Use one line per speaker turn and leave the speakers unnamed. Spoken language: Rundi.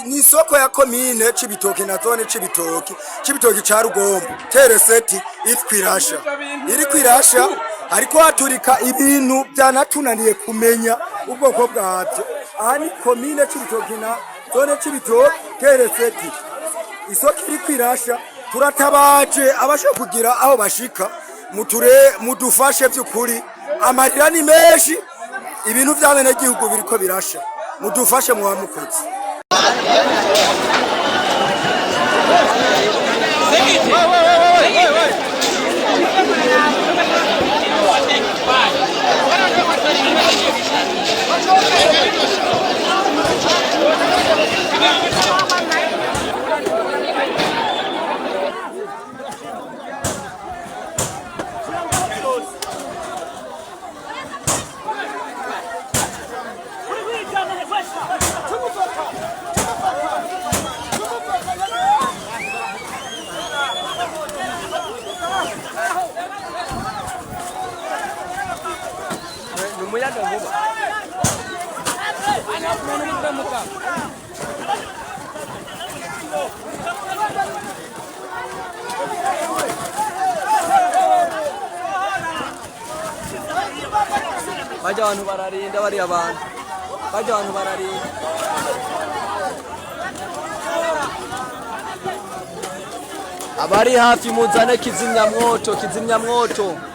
ni isoko ya komine Cibitoke na zone Cibitoke ca Rugombo tereseti iri kwirasha ariko haturika ibintu byanatunaniye kumenya ubwoko bwabyo. Aha ni komine Cibitoke na zone Cibitoke tereseti isoko iri kwirasha. Turatabaje abasha kugira aho bashika mudufashe by'ukuri, amarira ni menshi, ibintu by'abene gihugu biriko birasha, mudufashe mu bamukozi.
Baja abantu bararinda bari abantu. Baja abantu bararinda. Abari hafi muzane kizimya mwoto.